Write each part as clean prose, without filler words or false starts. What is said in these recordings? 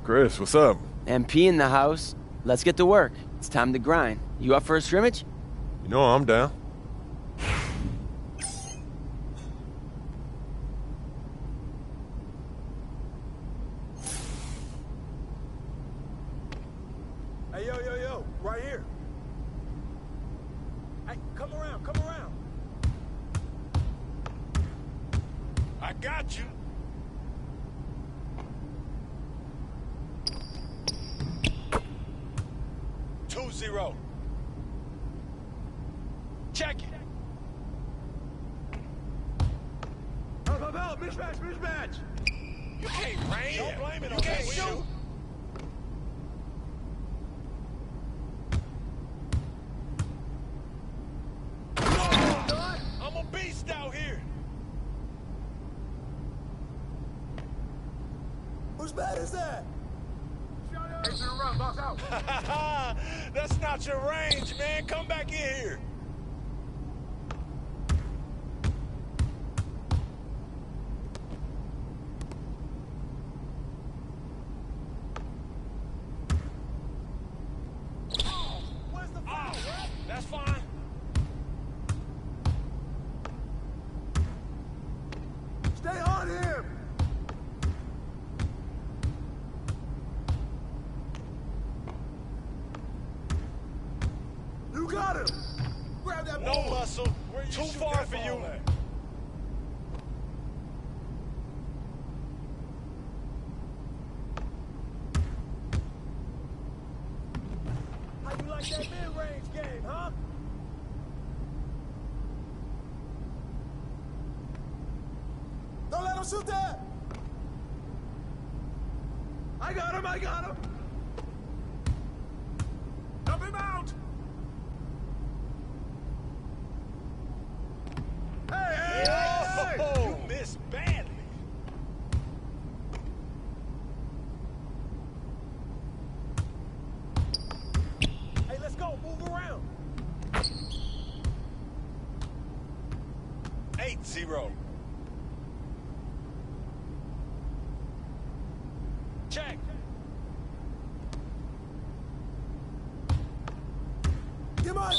Chris, what's up? MP in the house. Let's get to work. It's time to grind. You up for a scrimmage? You know I'm down. Hey, yo, right here. Hey, come around. I got you. Two zero. Check it. Help, mismatch. You can't rain. Don't blame it You on can't that. shoot. I'm a beast out here. Whose bat is that? Hey, to the run, box out. That's not your range, man. Come back in here. Where's the foul? That's fine. Stay on him. You got him. Grab that No ball. muscle. Where you Too shoot far that for you. ball at? How you like that mid-range game, huh? Don't let him shoot that. I got him. Help him out. Hey! You missed badly. Hey, let's go. Move around. 8-0. Check. Come on.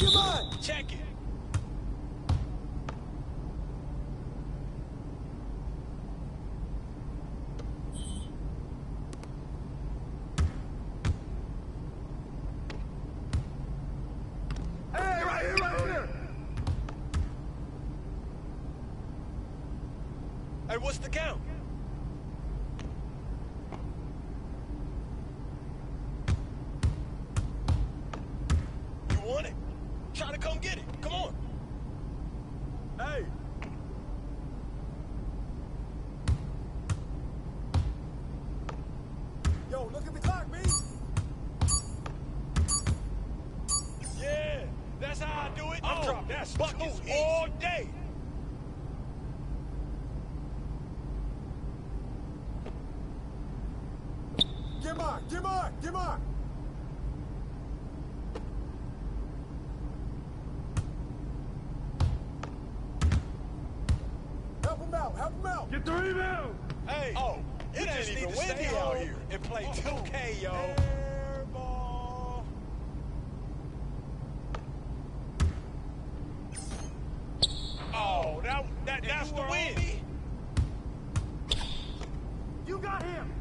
Check it. Hey, right here. Hey, what's the count? You want it? Try to come get it. Come on. Hey. Yo, look at the clock, B. Yeah, that's how I do it. Oh, that's buckets too easy. all day. Get mark. Help him out. Get the rebound! Hey, it you ain't just even need to windy stay out home here. and play 2K, yo. Air ball. Oh, that's the win. You got him.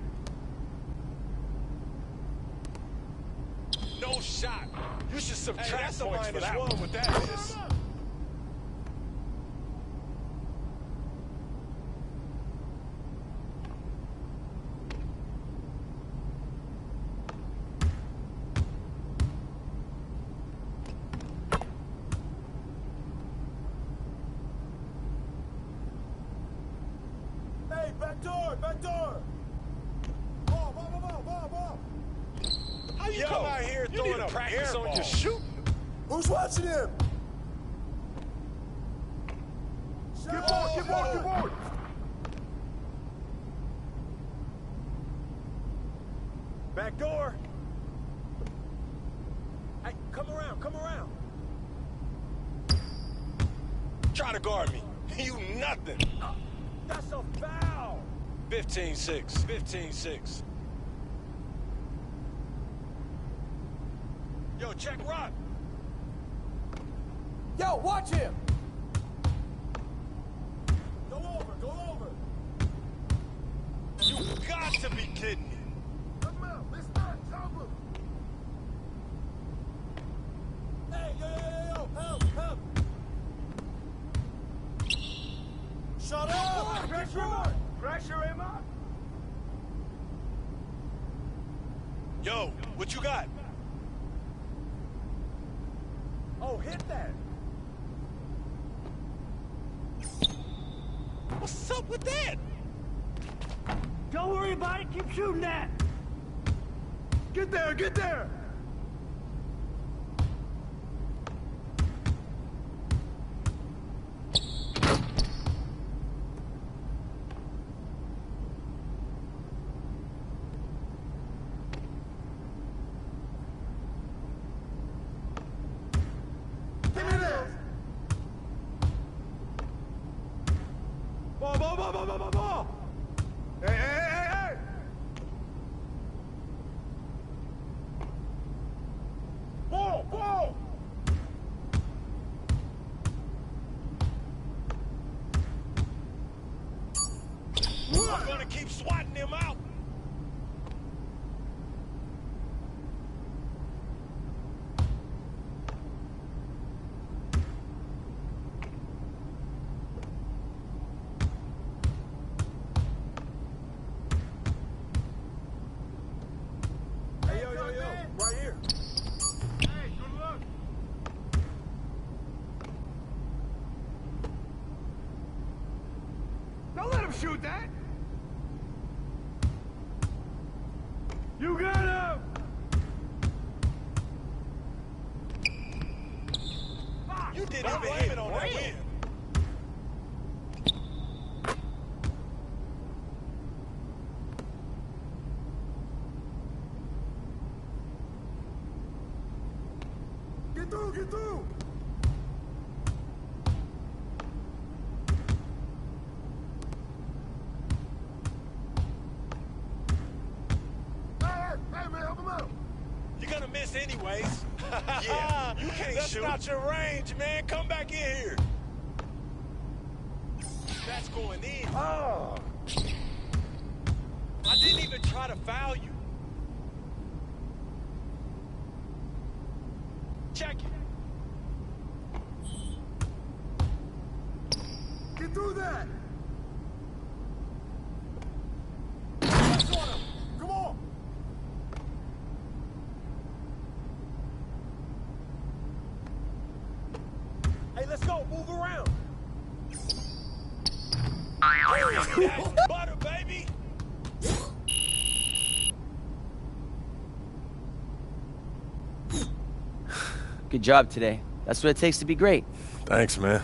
No shot. You should subtract That's a points for that -1 one. with that miss. Hey, back door. Ball. How you come out here you throwing need a to practice on airball. your shooting? Who's watching him? Get board. Back door. Hey, come around. Try to guard me. You nothing. That's a foul. 15-6. Yo, check Rock. Yo, watch him! Go over. You got to be kidding me. Come out, let's not trouble! Hey, yo, help! Shut up! Pressure him up! Yo, what you got? Oh, hit that! What's up with that? Don't worry about it, keep shooting that! Get there! Give me this! Ball! Hey! Ball! I'm gonna keep swatting them out. Hey, yo, right here. Hey, good luck. Don't let him shoot that. You got him. You didn't even aim it on that win. Get through. Hey, man, help him out. You're gonna miss anyways. Yeah, you can't That's shoot. not your range, man. Come back in here. That's going in. Oh. I didn't even try to foul you. Check it. Get through that. Press on him. Come on. Hey, let's go. Move around. That's butter, baby. Good job today. That's what it takes to be great. Thanks, man.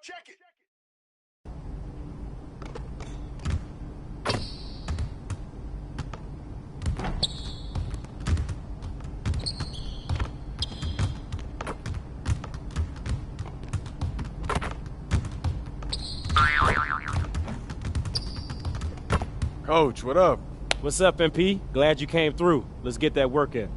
Check it. Coach, what up? What's up, MP? Glad you came through. Let's get that work in.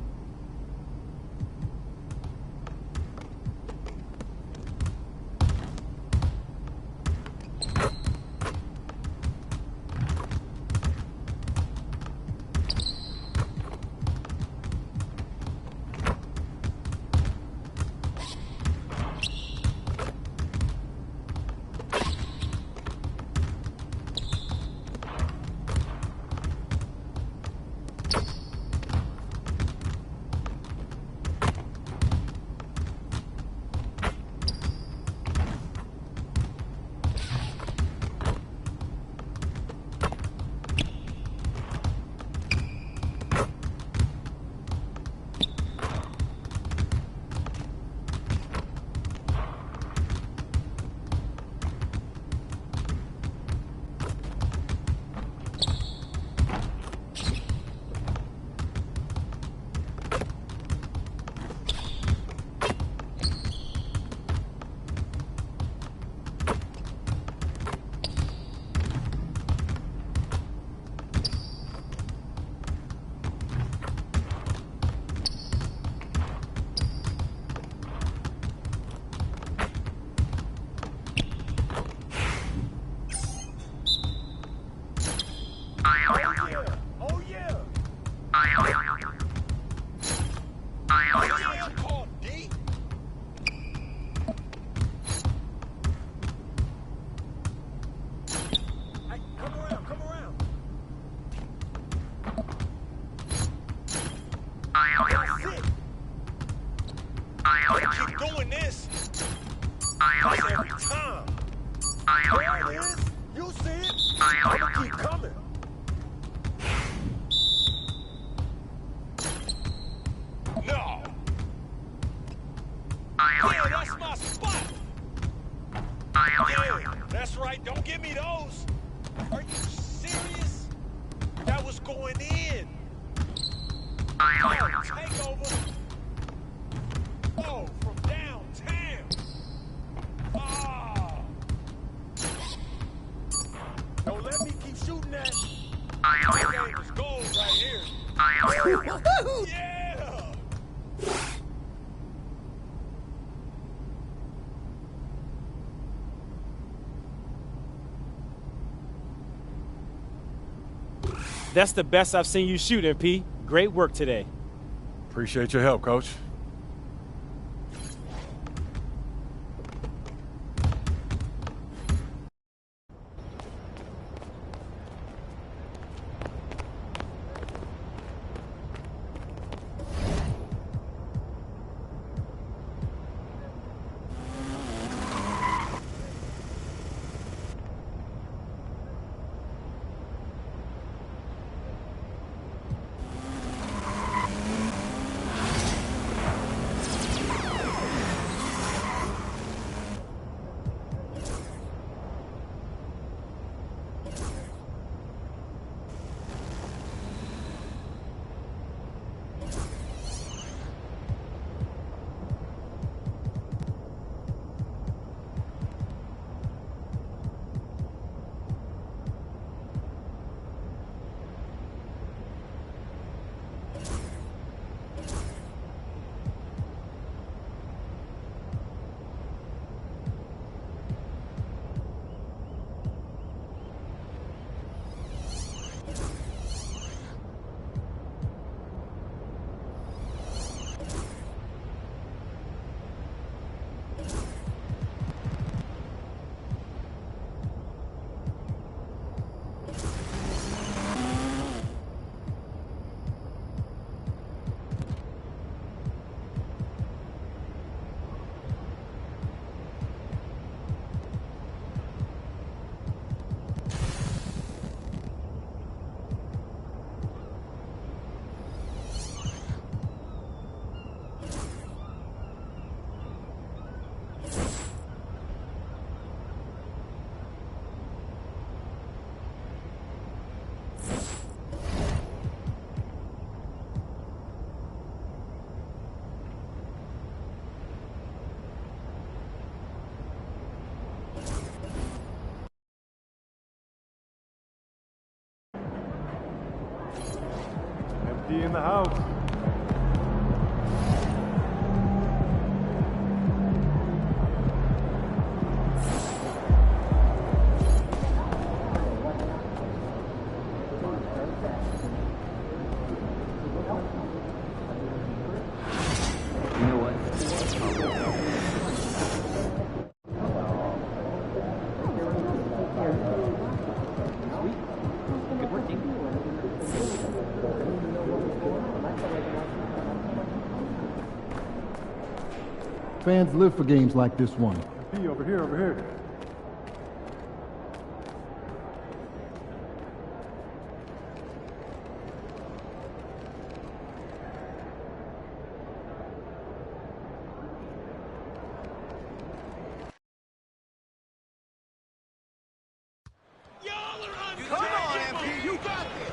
Keep doing this. That's every time. There it is. You see it? I'ma keep coming. No. Yeah, that's my spot. Yeah, that's right. Don't give me those. Are you serious? That was going in. Oh, take over. Oh, from downtown. Ah. Don't let me keep shooting that. This game is gold right here. Yeah. That's the best I've seen you shoot, MP. Great work today. Appreciate your help, Coach. MP in the house. Fans live for games like this one. MP over here, over here. Come on, MP, you got this.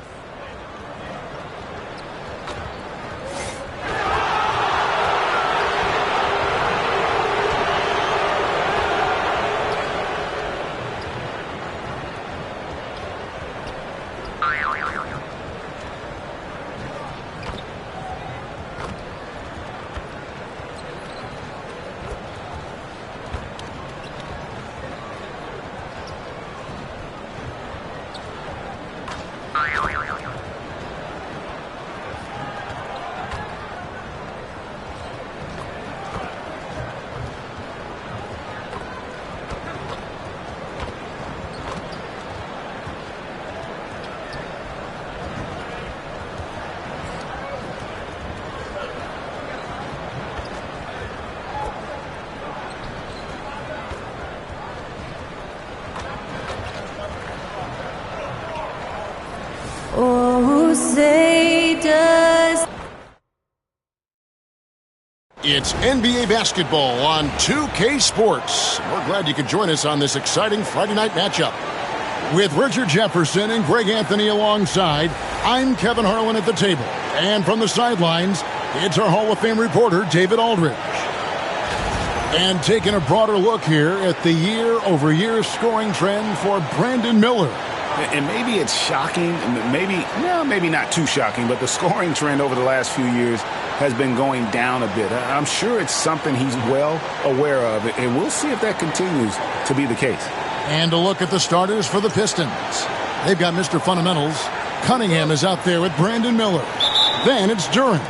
Oh, say does. It's NBA basketball on 2K Sports. We're glad you could join us on this exciting Friday night matchup. With Richard Jefferson and Greg Anthony alongside, I'm Kevin Harlan at the table. And from the sidelines, it's our Hall of Fame reporter, David Aldridge. And taking a broader look here at the year-over-year scoring trend for Brandon Miller. And maybe it's shocking, maybe not too shocking, but the scoring trend over the last few years has been going down a bit. I'm sure it's something he's well aware of, and we'll see if that continues to be the case. And a look at the starters for the Pistons. They've got Mr. Fundamentals. Cunningham is out there with Brandon Miller. Then it's Duren,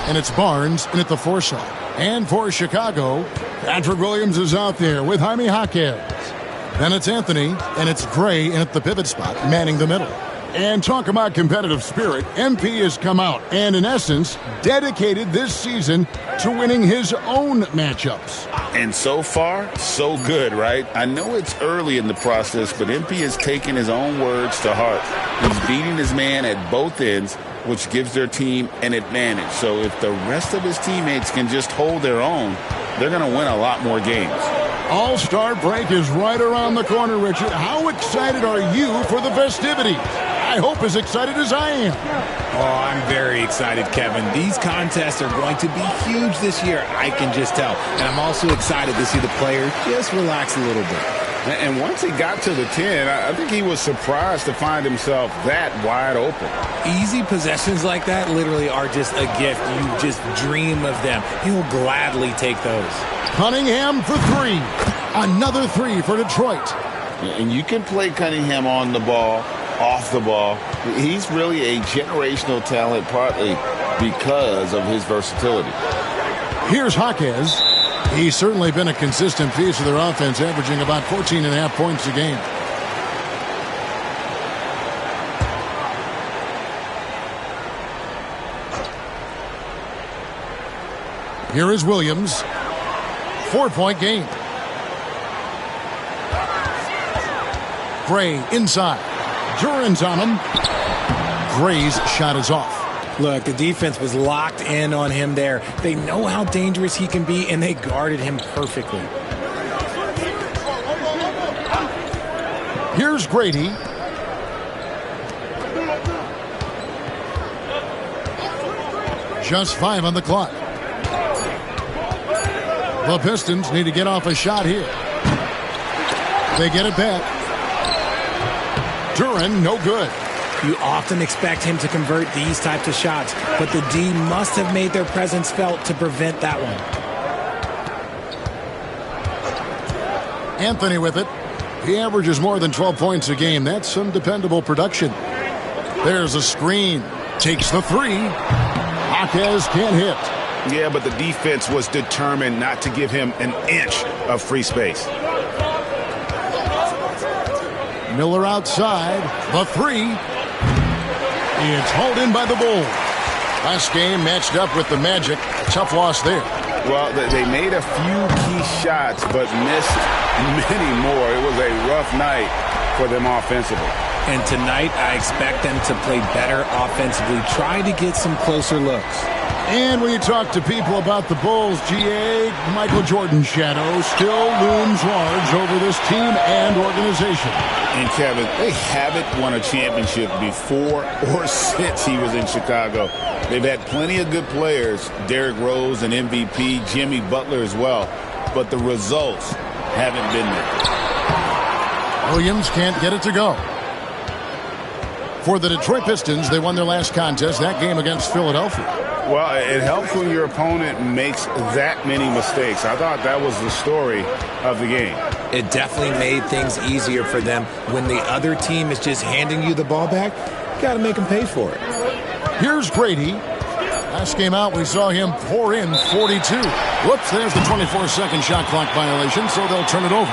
and it's Barnes in at the 4 slot. And for Chicago, Patrick Williams is out there with Jaime Jaquez. Then it's Anthony, and it's Gray in at the pivot spot, manning the middle. And talk about competitive spirit, MP has come out and, in essence, dedicated this season to winning his own matchups. And so far, so good, right? I know it's early in the process, but MP has taken his own words to heart. He's beating his man at both ends, which gives their team an advantage. So if the rest of his teammates can just hold their own, they're going to win a lot more games. All-Star break is right around the corner, Richard. How excited are you for the festivities? I hope as excited as I am. Oh, I'm very excited, Kevin. These contests are going to be huge this year, I can just tell. And I'm also excited to see the players just relax a little bit. And once he got to the 10, I think he was surprised to find himself that wide open. Easy possessions like that literally are just a gift. You just dream of them. He'll gladly take those. Cunningham for 3. Another 3 for Detroit. And you can play Cunningham on the ball, off the ball. He's really a generational talent, partly because of his versatility. Here's Jaquez. He's certainly been a consistent piece of their offense, averaging about 14.5 points a game. Here is Williams. 4-point game. Gray inside. Duren's on him. Gray's shot is off. Look, the defense was locked in on him there. They know how dangerous he can be, and they guarded him perfectly. Here's Grady. Just 5 on the clock. The Pistons need to get off a shot here. They get it back. Duren, no good. You often expect him to convert these types of shots, but the D must have made their presence felt to prevent that one. Anthony with it. He averages more than 12 points a game. That's some dependable production. There's a screen. Takes the three. Jaquez can't hit. Yeah, but the defense was determined not to give him an inch of free space. Miller outside. The three. It's hauled in by the Bulls. Last game matched up with the Magic. A tough loss there. Well, they made a few key shots, but missed many more. It was a rough night for them offensively. And tonight, I expect them to play better offensively, try to get some closer looks. And when you talk to people about the Bulls, GA, Michael Jordan's shadow still looms large over this team and organization. And Kevin, they haven't won a championship before or since he was in Chicago. They've had plenty of good players, Derrick Rose and MVP, Jimmy Butler as well, but the results haven't been there. Williams can't get it to go. For the Detroit Pistons, they won their last contest, that game against Philadelphia. Well, it helps when your opponent makes that many mistakes. I thought that was the story of the game. It definitely made things easier for them. When the other team is just handing you the ball back, you got to make them pay for it. Here's Grady. Last game out, we saw him pour in 42. Whoops, there's the 24-second shot clock violation, so they'll turn it over.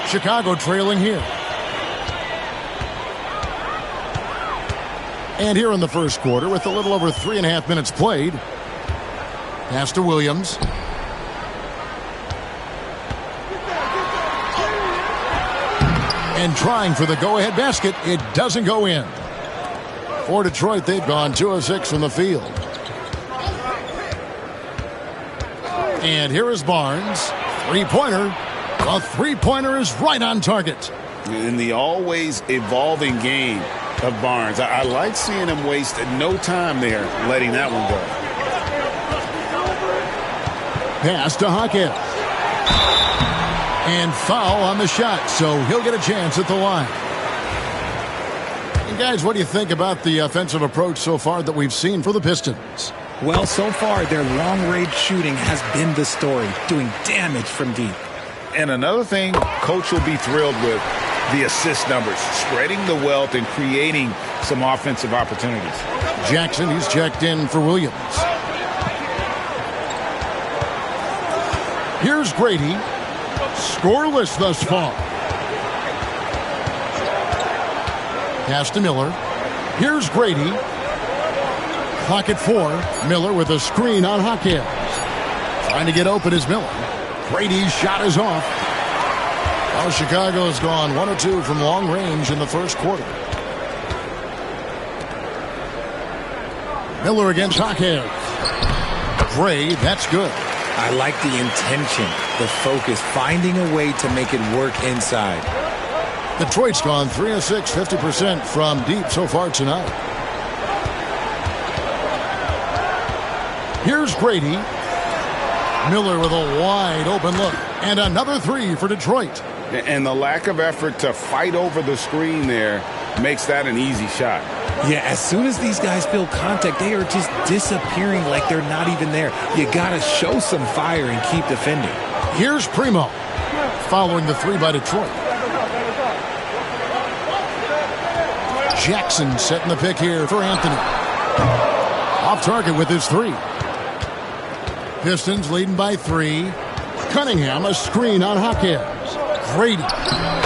Chicago trailing here. And here in the first quarter, with a little over 3.5 minutes played, pass to Williams. And trying for the go-ahead basket, it doesn't go in. For Detroit, they've gone 2 of 6 from the field. And here is Barnes. Three-pointer. The three-pointer is right on target. In the always evolving game of Barnes, I like seeing him waste no time there, letting that one go. Pass to Jaquez. And foul on the shot, so he'll get a chance at the line. And guys, what do you think about the offensive approach so far that we've seen for the Pistons? Well, so far, their long-range shooting has been the story, doing damage from deep. And another thing, Coach will be thrilled with the assist numbers, spreading the wealth and creating some offensive opportunities. Jackson, he's checked in for Williams. Here's Grady. Scoreless thus far. Pass to Miller. Here's Grady. Clock at 4. Miller with a screen on Jaquez. Trying to get open is Miller. Brady's shot is off. Well, Chicago's gone 1 of 2 from long range in the first quarter. Miller against Jaquez. Gray, that's good. I like the intention, the focus, finding a way to make it work inside. Detroit's gone 3 of 6, 50% from deep so far tonight. Here's Grady. Miller with a wide open look. And another three for Detroit. And the lack of effort to fight over the screen there makes that an easy shot. Yeah, as soon as these guys feel contact, they are just disappearing like they're not even there. You got to show some fire and keep defending. Here's Primo following the three by Detroit. Jackson setting the pick here for Anthony. Off target with his three. Pistons leading by 3. Cunningham a screen on Jaquez. Grady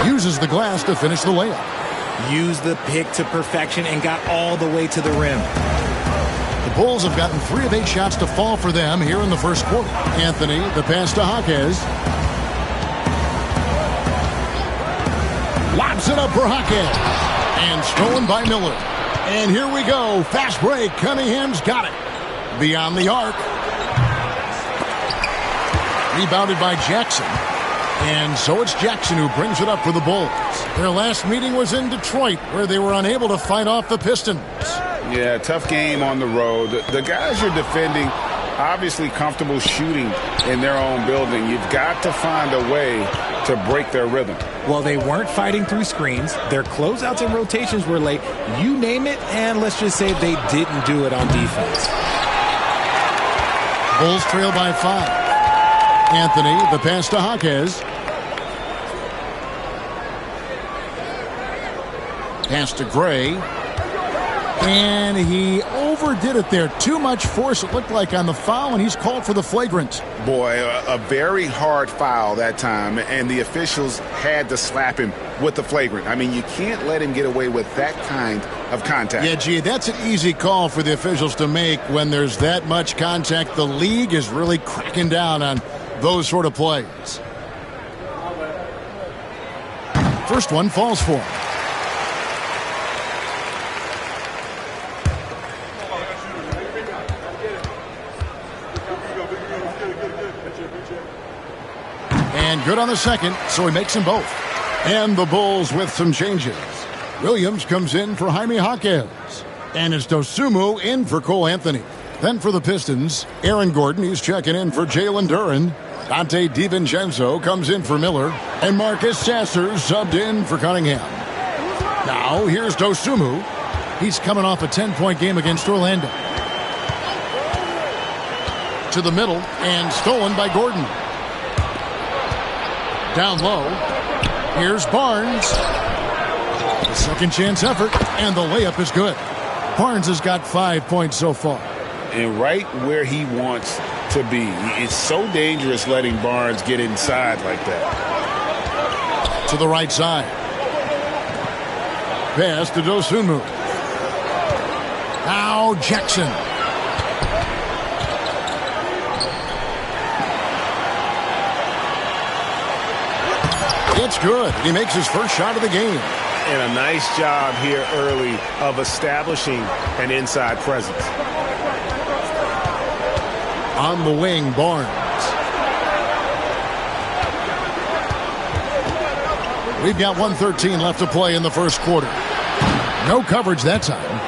uses the glass to finish the layup. Used the pick to perfection and got all the way to the rim. The Bulls have gotten 3 of 8 shots to fall for them here in the first quarter. Anthony, the pass to Jaquez. Lobs it up for Jaquez. And stolen by Miller. And here we go. Fast break. Cunningham's got it. Beyond the arc. Rebounded by Jackson. And so it's Jackson who brings it up for the Bulls. Their last meeting was in Detroit, where they were unable to fight off the Pistons. Yeah, tough game on the road. The guys you're defending, obviously comfortable shooting in their own building. You've got to find a way to break their rhythm. Well, they weren't fighting through screens. Their closeouts and rotations were late. You name it, and let's just say they didn't do it on defense. Bulls trail by 5. Anthony, the pass to Jaquez. Pass to Gray. And he overdid it there. Too much force, it looked like, on the foul, and he's called for the flagrant. Boy, a very hard foul that time, and the officials had to slap him with the flagrant. I mean, you can't let him get away with that kind of contact. Yeah, gee, that's an easy call for the officials to make when there's that much contact. The league is really cracking down on those sort of plays. First one falls for him. And good on the second, so he makes them both. And the Bulls with some changes. Williams comes in for Jaime Jaquez. And it's Dosunmu in for Cole Anthony. Then for the Pistons, Aaron Gordon, he's checking in for Jalen Duren. Dante DiVincenzo comes in for Miller. And Marcus Sasser subbed in for Cunningham. Now here's Dosunmu. He's coming off a 10-point game against Orlando. To the middle, and stolen by Gordon. Down low. Here's Barnes. The second chance effort, and the layup is good. Barnes has got 5 points so far. And right where he wants to be. It's so dangerous letting Barnes get inside like that. To the right side. Pass to Dosunmu. Now Jackson. It's good. He makes his first shot of the game. And a nice job here early of establishing an inside presence. On the wing, Barnes. We've got 1:13 left to play in the first quarter. No coverage that time.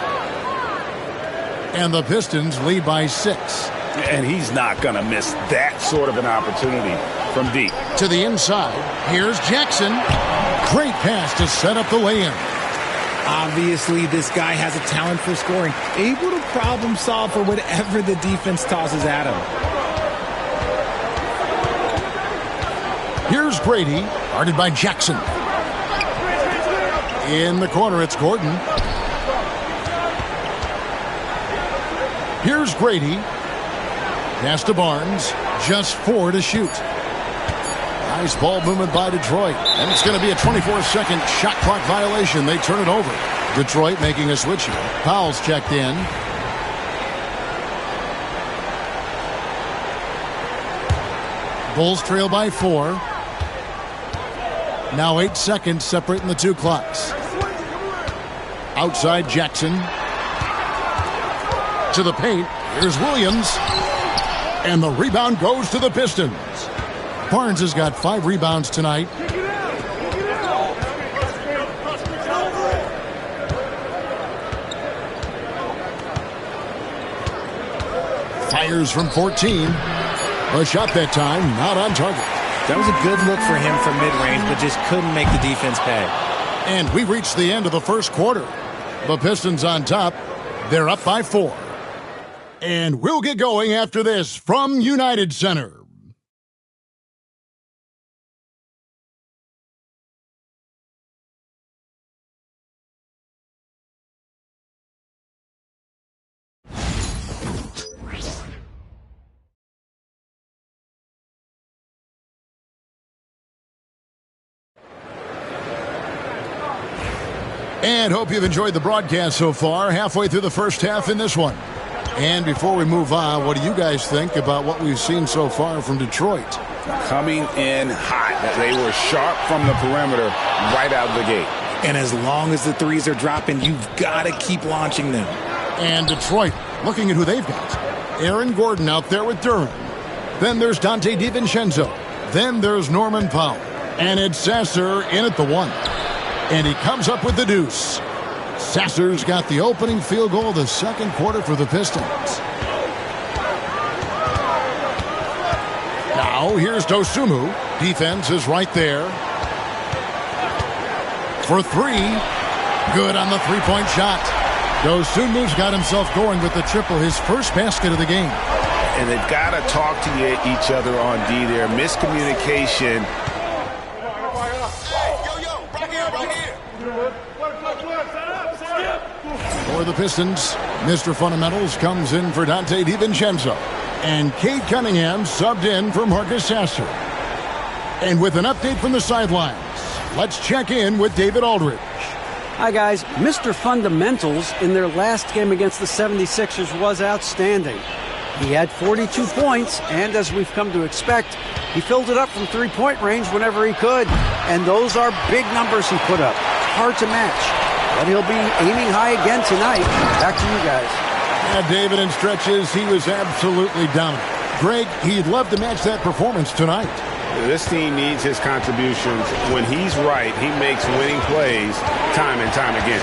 And the Pistons lead by 6. And he's not going to miss that sort of an opportunity from deep. To the inside. Here's Jackson. Great pass to set up the lay-in. Obviously, this guy has a talent for scoring, able to problem solve for whatever the defense tosses at him. Here's Grady, guarded by Jackson. In the corner, it's Gordon. Here's Grady. Pass to Barnes. Just 4 to shoot. Nice ball movement by Detroit. And it's going to be a 24-second shot clock violation. They turn it over. Detroit making a switch here. Powell's checked in. Bulls trail by 4. Now 8 seconds separating the two clocks. Outside Jackson. To the paint. Here's Williams. And the rebound goes to the Pistons. Barnes has got 5 rebounds tonight. Fires from 14. A shot that time, not on target. That was a good look for him from mid-range, but just couldn't make the defense pay. And we reached the end of the first quarter. The Pistons on top. They're up by 4. And we'll get going after this from United Center. And hope you've enjoyed the broadcast so far. Halfway through the first half in this one. And before we move on, what do you guys think about what we've seen so far from Detroit? Coming in hot. They were sharp from the perimeter right out of the gate. And as long as the threes are dropping, you've got to keep launching them. And Detroit, looking at who they've got. Aaron Gordon out there with Duren. Then there's Dante DiVincenzo. Then there's Norman Powell. And it's Sasser in at the 1. And he comes up with the deuce. Sasser's got the opening field goal of the second quarter for the Pistons. Now, here's Dosumu. Defense is right there. For three. Good on the three-point shot. Dosumu's got himself going with the triple, his first basket of the game. And they've got to talk to each other on D there. Miscommunication. For the Pistons, Mr. Fundamentals comes in for Dante DiVincenzo. And Cade Cunningham subbed in for Marcus Sasser. And with an update from the sidelines, let's check in with David Aldridge. Hi, guys. Mr. Fundamentals in their last game against the 76ers was outstanding. He had 42 points, and as we've come to expect, he filled it up from three-point range whenever he could. And those are big numbers he put up. Hard to match. But he'll be aiming high again tonight. Back to you guys. Yeah, David, in stretches, he was absolutely dominant. Greg, he'd love to match that performance tonight. This team needs his contributions. When he's right, he makes winning plays time and time again.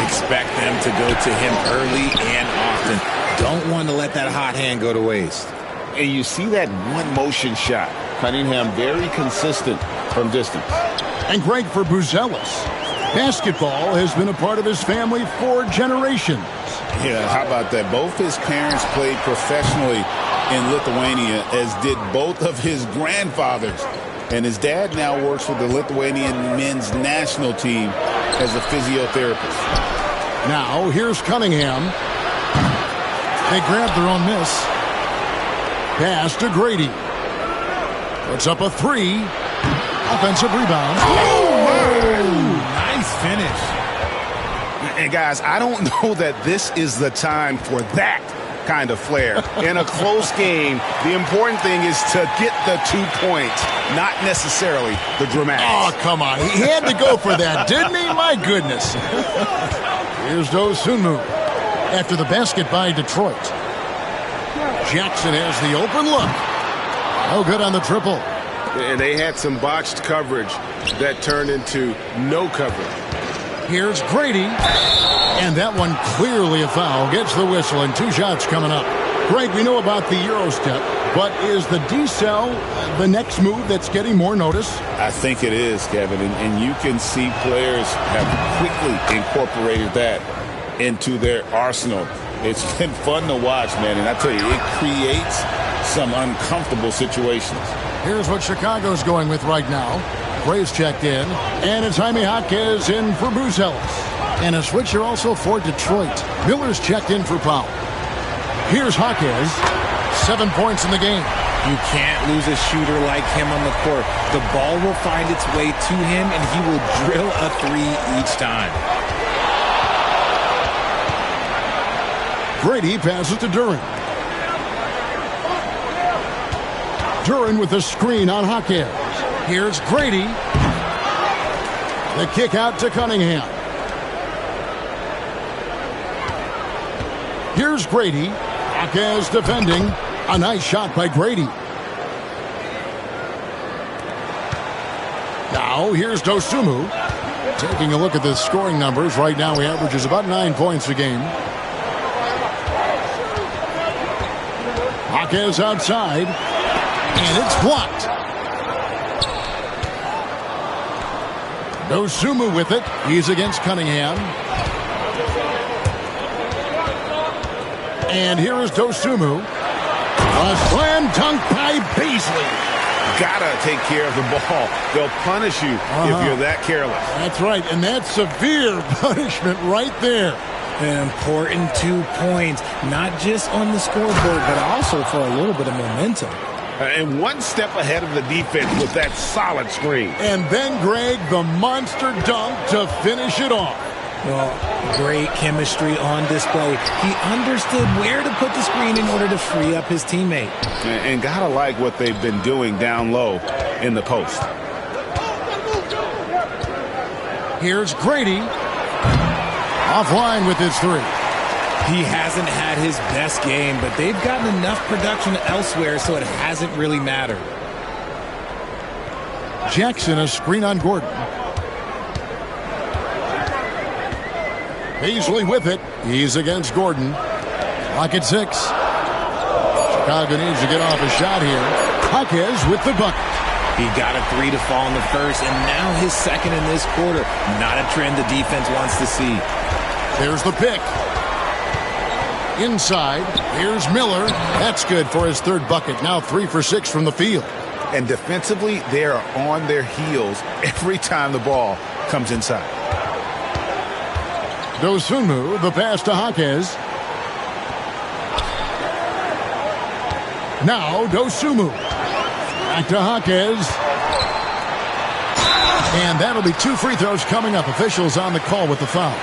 Expect them to go to him early and often. Don't want to let that hot hand go to waste. And you see that one-motion shot. Cunningham very consistent from distance. And Greg, for Buzelis, basketball has been a part of his family for generations. Yeah, how about that? Both his parents played professionally in Lithuania, as did both of his grandfathers. And his dad now works with the Lithuanian men's national team as a physiotherapist. Now, here's Cunningham. They grab their own miss. Pass to Grady. Puts up a three. Offensive rebound. Nice finish. And guys, I don't know that this is the time for that kind of flair. In a close game, the important thing is to get the 2 points, not necessarily the dramatics. Oh, come on. He had to go for that, didn't he? My goodness. Here's Dosunmu after the basket by Detroit. Jackson has the open look. No good on the triple. And they had some botched coverage that turned into no coverage. Here's Grady. And that one clearly a foul. Gets the whistle and 2 shots coming up. Greg, we know about the Euro step, but is the D-cell the next move that's getting more notice? I think it is, Kevin. And you can see players have quickly incorporated that into their arsenal. It's been fun to watch, man. And I tell you, it creates some uncomfortable situations. Here's what Chicago's going with right now. Gray's checked in, and it's Jaime Jaquez in for Buzelis. And a switcher also for Detroit. Miller's checked in for Powell. Here's Jaquez. 7 points in the game. You can't lose a shooter like him on the court. The ball will find its way to him, and he will drill a three each time. Grady passes to Duran. Duran with a screen on Jaquez. Here's Grady. The kick out to Cunningham. Here's Grady. Jaquez defending. A nice shot by Grady. Now here's Dosunmu. Taking a look at the scoring numbers. Right now he averages about 9 points a game. Jaquez outside. And it's blocked. Dosunmu with it. He's against Cunningham. And here is Dosunmu. A slam dunk by Beasley. Gotta take care of the ball. They'll punish you if you're that careless. That's right, and that's severe punishment right there. An important 2 points, not just on the scoreboard, but also for a little bit of momentum. And one step ahead of the defense with that solid screen. And then, Greg, the monster dunk to finish it off. Well, great chemistry on display. He understood where to put the screen in order to free up his teammate. And gotta like what they've been doing down low in the post. Here's Grady. Offline with his three. He hasn't had his best game, but they've gotten enough production elsewhere, so it hasn't really mattered. Jackson, a screen on Gordon. Beasley with it. He's against Gordon. Clock at 6. Chicago needs to get off a shot here. Jaquez with the bucket. He got a 3 to fall in the first, and now his second in this quarter. Not a trend the defense wants to see. There's the pick. Inside, here's Miller. That's good for his third bucket. Now 3 for 6 from the field. And defensively, they are on their heels every time the ball comes inside. Dosunmu, the pass to Jaquez. Now Dosunmu. Back to Jaquez. And that'll be 2 free throws coming up. Officials on the call with the foul.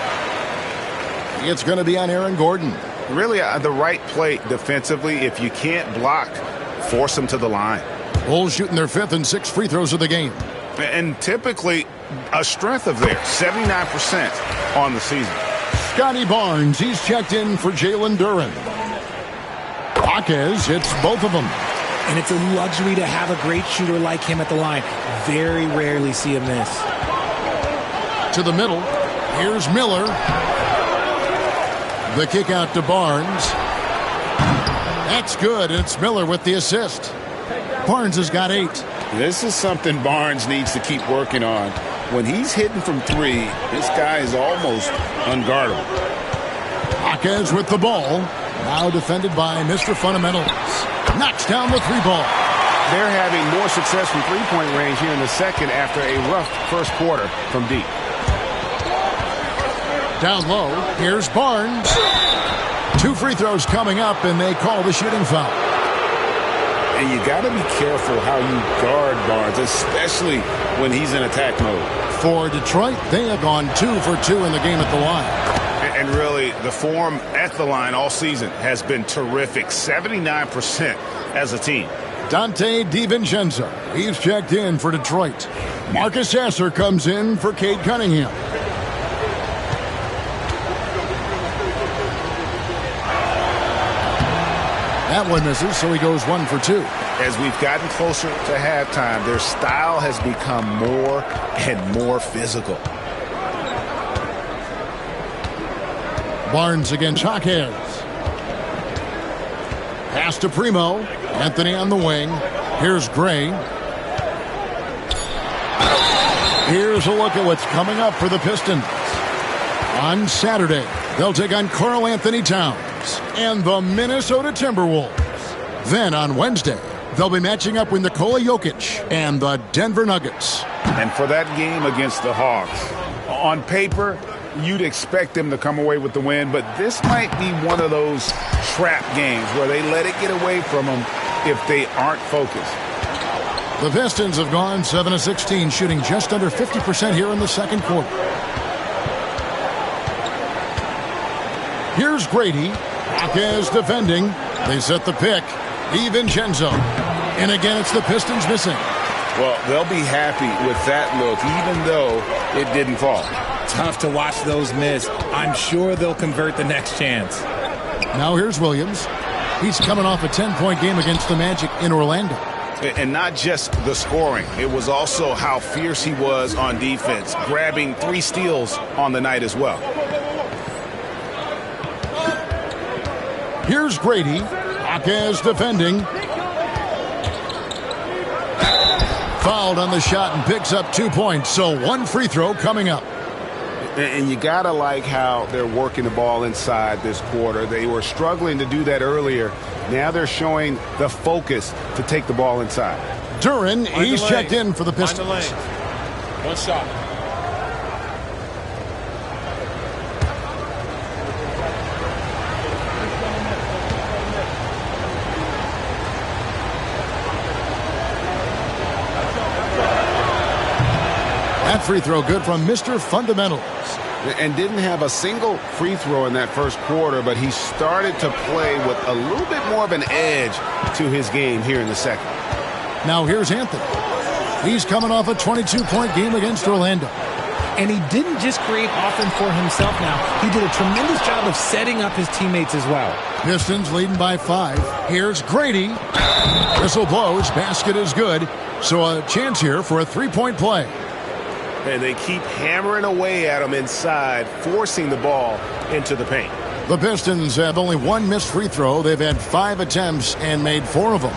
It's going to be on Aaron Gordon. Really, the right play defensively. If you can't block, force them to the line. Bulls shooting their 5th and 6th free throws of the game. And typically, a strength of theirs, 79% on the season. Scotty Barnes, he's checked in for Jalen Duren. Jaquez hits both of them. And it's a luxury to have a great shooter like him at the line. Very rarely see him miss. To the middle. Here's Miller. The kick out to Barnes. That's good. It's Miller with the assist. Barnes has got 8. This is something Barnes needs to keep working on. When he's hitting from 3, this guy is almost unguardable. Jaquez with the ball. Now defended by Mr. Fundamentals. Knocks down the 3-ball. They're having more success from three-point range here in the second after a rough first quarter from deep. Down low, here's Barnes. 2 free throws coming up, and they call the shooting foul. And you got to be careful how you guard Barnes, especially when he's in attack mode. For Detroit, they have gone 2 for 2 in the game at the line. And really, the form at the line all season has been terrific. 79% as a team. Dante DiVincenzo, he's checked in for Detroit. Marcus Sasser comes in for Cade Cunningham. That one misses, so he goes 1 for 2. As we've gotten closer to halftime, their style has become more and more physical. Barnes against Jaquez. Pass to Primo. Anthony on the wing. Here's Gray. Here's a look at what's coming up for the Pistons. On Saturday, they'll take on Karl Anthony Towns and the Minnesota Timberwolves. Then on Wednesday, they'll be matching up with Nikola Jokic and the Denver Nuggets. And for that game against the Hawks, on paper, you'd expect them to come away with the win, but this might be one of those trap games where they let it get away from them if they aren't focused. The Pistons have gone 7 of 16, shooting just under 50% here in the second quarter. Here's Grady. Jaquez defending. They set the pick. DiVincenzo. And again, it's the Pistons missing. Well, they'll be happy with that look, even though it didn't fall. Tough to watch those miss. I'm sure they'll convert the next chance. Now here's Williams. He's coming off a 10-point game against the Magic in Orlando. And not just the scoring. It was also how fierce he was on defense, grabbing 3 steals on the night as well. Here's Grady. Jaquez defending. Fouled on the shot and picks up 2 points. So 1 free throw coming up. And you got to like how they're working the ball inside this quarter. They were struggling to do that earlier. Now they're showing the focus to take the ball inside. Duren, he's checked in for the Pistons. One shot. That free throw good from Mr. Fundamentals. And didn't have a single free throw in that first quarter, but he started to play with a little bit more of an edge to his game here in the second. Now here's Anthony. He's coming off a 22-point game against Orlando. And he didn't just create offense for himself now. He did a tremendous job of setting up his teammates as well. Pistons leading by 5. Here's Grady. Whistle blows. Basket is good. So a chance here for a 3-point play. And they keep hammering away at him inside, forcing the ball into the paint. The Pistons have only 1 missed free throw. They've had 5 attempts and made 4 of them.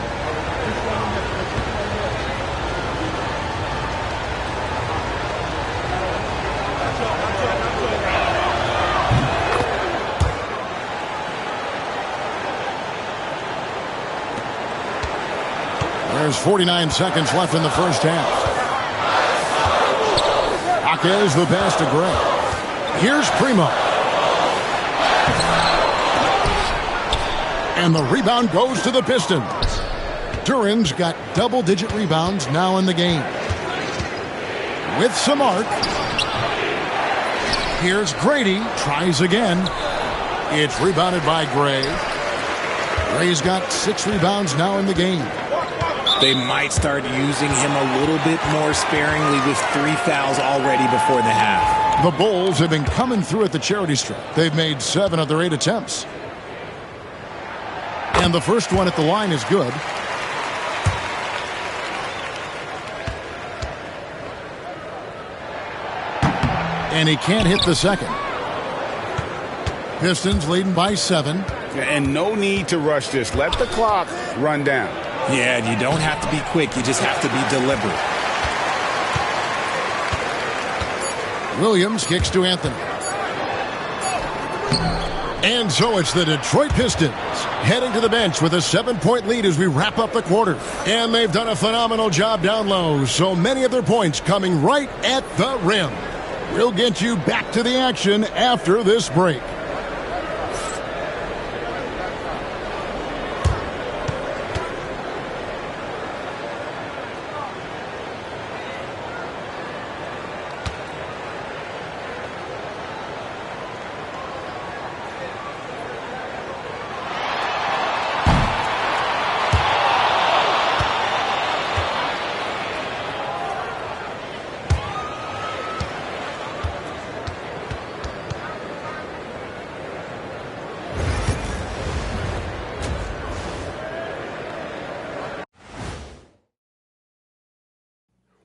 49 seconds left in the first half. Jaquez the pass to Gray. Here's Primo. And the rebound goes to the Pistons. Duran's got double-digit rebounds now in the game. With some arc. Here's Grady. Tries again. It's rebounded by Gray. Gray's got 6 rebounds now in the game. They might start using him a little bit more sparingly with 3 fouls already before the half. The Bulls have been coming through at the charity stripe. They've made 7 of their 8 attempts. And the first one at the line is good. And he can't hit the second. Pistons leading by 7. And no need to rush this. Let the clock run down. Yeah, you don't have to be quick. You just have to be deliberate. Williams kicks to Anthony. And so it's the Detroit Pistons heading to the bench with a 7-point lead as we wrap up the quarter. And they've done a phenomenal job down low. So many of their points coming right at the rim. We'll get you back to the action after this break.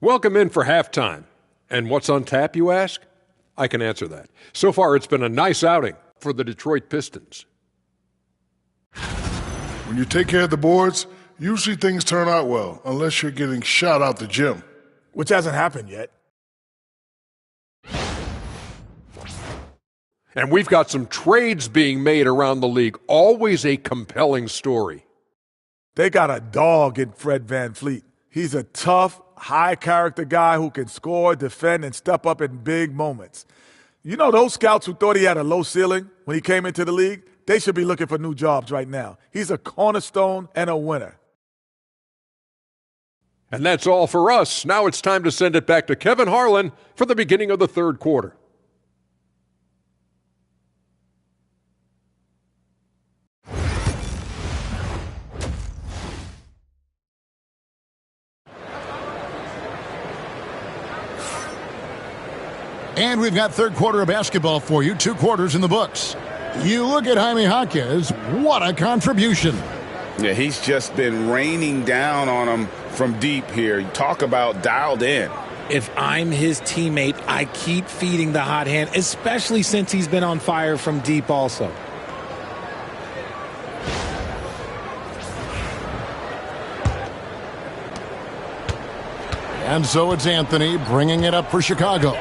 Welcome in for halftime. And what's on tap, you ask? I can answer that. So far, it's been a nice outing for the Detroit Pistons. When you take care of the boards, usually things turn out well, unless you're getting shot out the gym. Which hasn't happened yet. And we've got some trades being made around the league. Always a compelling story. They got a dog in Fred VanVleet. He's a tough, high-character guy who can score, defend, and step up in big moments. You know, those scouts who thought he had a low ceiling when he came into the league, they should be looking for new jobs right now. He's a cornerstone and a winner. And that's all for us. Now it's time to send it back to Kevin Harlan for the beginning of the third quarter. And we've got third quarter of basketball for you, 2 quarters in the books. You look at Jaime Jaquez, what a contribution. Yeah, he's just been raining down on him from deep here. Talk about dialed in. If I'm his teammate, I keep feeding the hot hand, especially since he's been on fire from deep also. And so it's Anthony bringing it up for Chicago.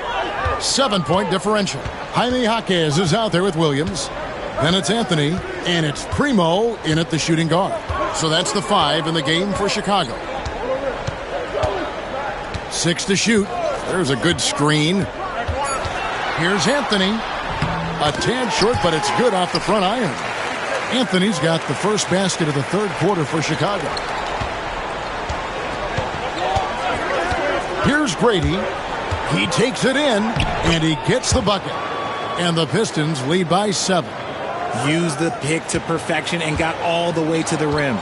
7-point differential. Jaime Jaquez is out there with Williams. Then it's Anthony, and it's Primo in at the shooting guard. So that's the 5 in the game for Chicago. 6 to shoot. There's a good screen. Here's Anthony. A tad short, but it's good off the front iron. Anthony's got the first basket of the third quarter for Chicago. Here's Grady. He takes it in, and he gets the bucket. And the Pistons lead by 7. Used the pick to perfection and got all the way to the rim.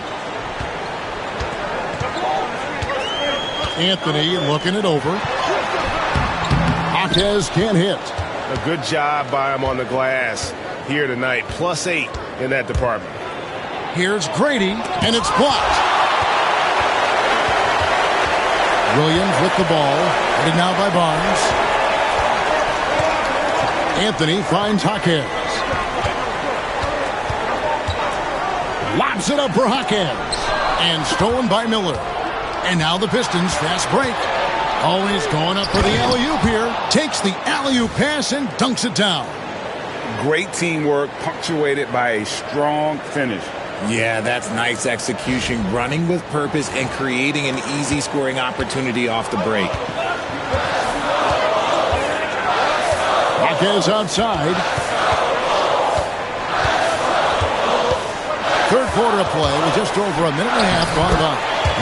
Anthony looking it over. Jaquez can't hit. A good job by him on the glass here tonight. +8 in that department. Here's Grady, and it's blocked. Williams with the ball, headed now by Barnes. Anthony finds Jaquez. Lobs it up for Jaquez. And stolen by Miller. And now the Pistons fast break. Always going up for the alley-oop here. Takes the alley-oop pass and dunks it down. Great teamwork punctuated by a strong finish. Yeah, that's nice execution, running with purpose and creating an easy scoring opportunity off the break. Marquez outside. Third quarter of play with just over a minute and a half gone by.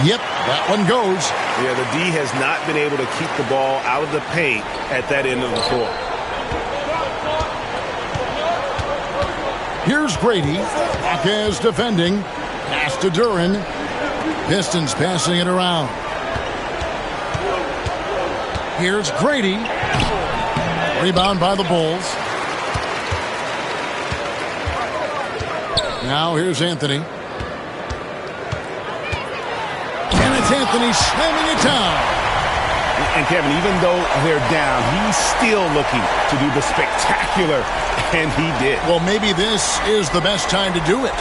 Yep, that one goes. Yeah, the D has not been able to keep the ball out of the paint at that end of the court. Here's Grady. Marquez defending. Pass to Duran. Pistons passing it around. Here's Grady. Rebound by the Bulls. Now here's Anthony. And it's Anthony slamming it down. And Kevin, even though they're down, he's still looking to do the spectacular, and he did. Well, maybe this is the best time to do it.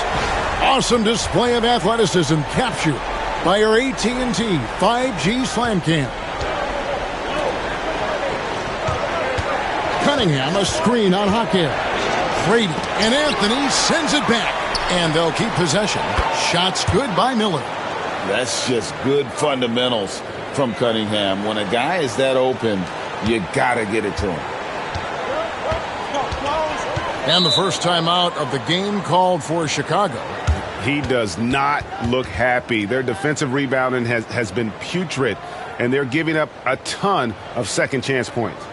Awesome display of athleticism captured by our AT&T 5G Slam Cam. Cunningham, a screen on Hackett. Brady and Anthony sends it back. And they'll keep possession. Shots good by Miller. That's just good fundamentals from Cunningham. When a guy is that open, you got to get it to him. And the first timeout of the game called for Chicago. He does not look happy. Their defensive rebounding has been putrid, and they're giving up a ton of second chance points.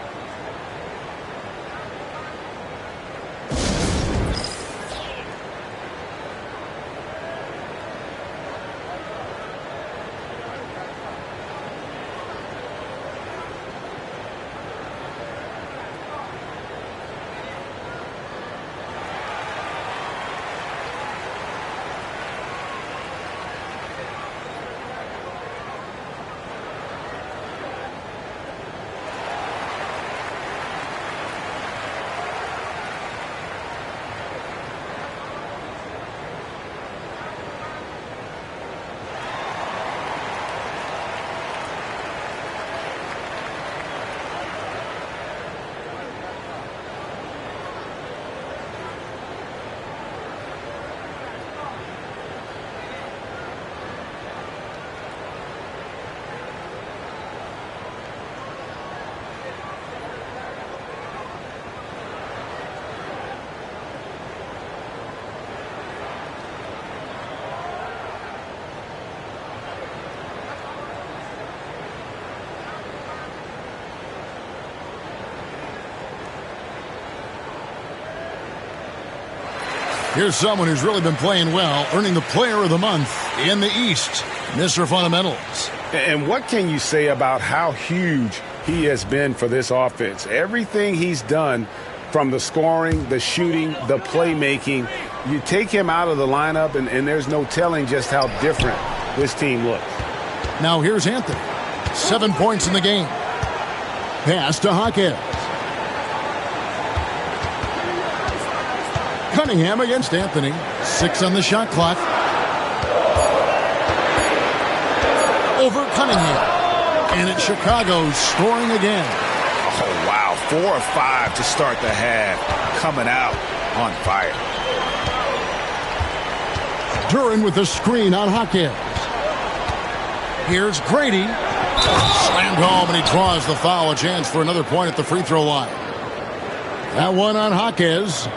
Here's someone who's really been playing well, earning the Player of the Month in the East, Mr. Fundamentals. And what can you say about how huge he has been for this offense? Everything he's done, from the scoring, the shooting, the playmaking, you take him out of the lineup, and there's no telling just how different this team looks. Now here's Anthony. 7 points in the game. Pass to Hackett. Cunningham against Anthony. 6 on the shot clock. Over Cunningham. And it's Chicago scoring again. Oh, wow. 4 of 5 to start the half. Coming out on fire. Duran with the screen on Hackett. Here's Grady. Slammed home, and he draws the foul. A chance for another point at the free throw line. That one on Hackett.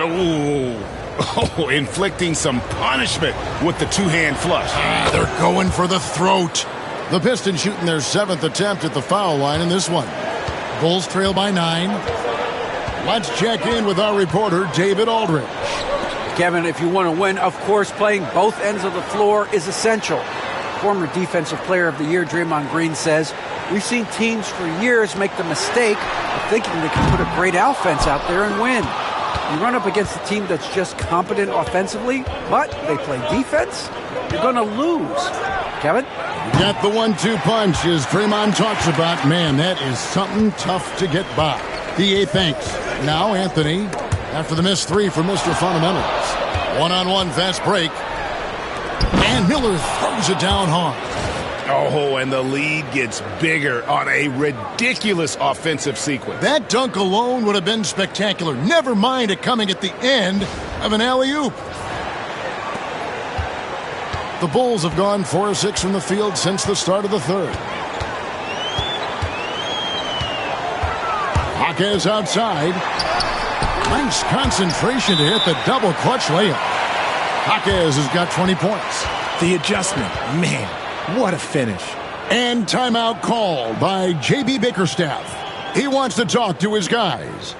Oh, inflicting some punishment with the two-hand flush. They're going for the throat. The Pistons shooting their 7th attempt at the foul line in this one. Bulls trail by 9. Let's check in with our reporter, David Aldridge. Kevin, if you want to win, of course, playing both ends of the floor is essential. Former Defensive Player of the Year Draymond Green says, "We've seen teams for years make the mistake of thinking they can put a great offense out there and win. You run up against a team that's just competent offensively, but they play defense, you're going to lose." Kevin? You got the 1-2 punch, as Draymond talks about. Man, that is something tough to get by. DA thanks. Now Anthony, after the missed 3 from Mr. Fundamentals. One-on-one fast break. And Miller throws it down hard. Oh, and the lead gets bigger on a ridiculous offensive sequence. That dunk alone would have been spectacular. Never mind it coming at the end of an alley-oop. The Bulls have gone 4-6 from the field since the start of the third. Jaquez outside. Nice concentration to hit the double clutch layup. Jaquez has got 20 points. The adjustment, man, what a finish. And timeout called by J.B. Bickerstaff. He wants to talk to his guys.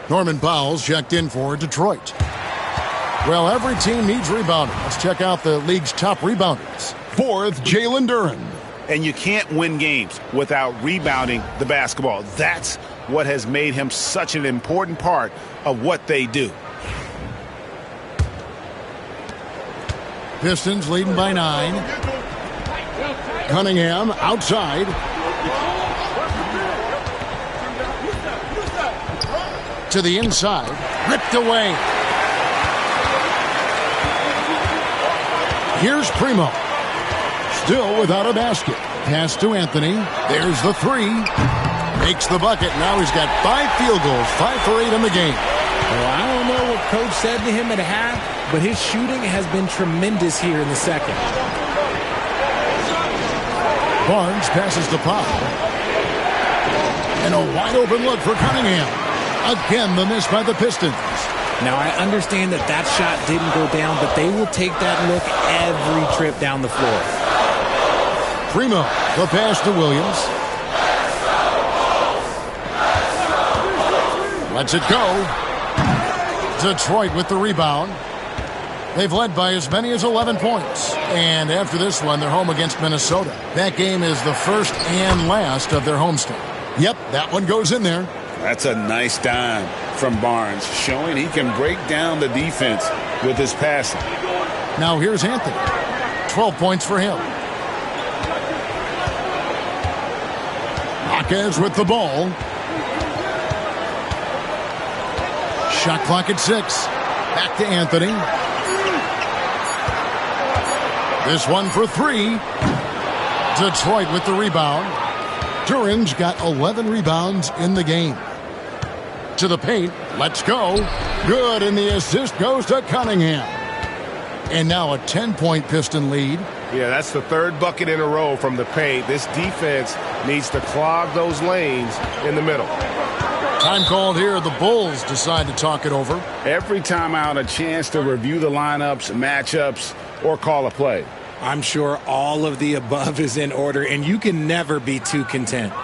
Norman Powell's checked in for Detroit. Well, every team needs rebounding. Let's check out the league's top rebounders. Fourth, Jalen Duren. And you can't win games without rebounding the basketball. That's what has made him such an important part of what they do. Pistons leading by 9. Cunningham outside. To the inside. Ripped away. Here's Primo. Still without a basket. Pass to Anthony. There's the 3. Makes the bucket. Now he's got 5 field goals. 5 for 8 in the game. Well, I don't know what Coach said to him at half, but his shooting has been tremendous here in the second. Barnes passes to Powell. And a wide open look for Cunningham. Again, the miss by the Pistons. Now, I understand that that shot didn't go down, but they will take that look every trip down the floor. Primo, the pass to Williams. Lets it go. Detroit with the rebound. They've led by as many as 11 points. And after this one, they're home against Minnesota. That game is the first and last of their homestand. Yep, that one goes in there. That's a nice dime from Barnes, showing he can break down the defense with his passing. Now here's Anthony. 12 points for him. Jaquez with the ball. Shot clock at 6. Back to Anthony. This one for 3. Detroit with the rebound. Duren's got 11 rebounds in the game. To the paint. Let's go. Good, and the assist goes to Cunningham. And now a 10-point Piston lead. Yeah, that's the third bucket in a row from the paint. This defense needs to clog those lanes in the middle. Time called here. The Bulls decide to talk it over. Every time out, a chance to review the lineups, matchups, or call a play. I'm sure all of the above is in order, and you can never be too content.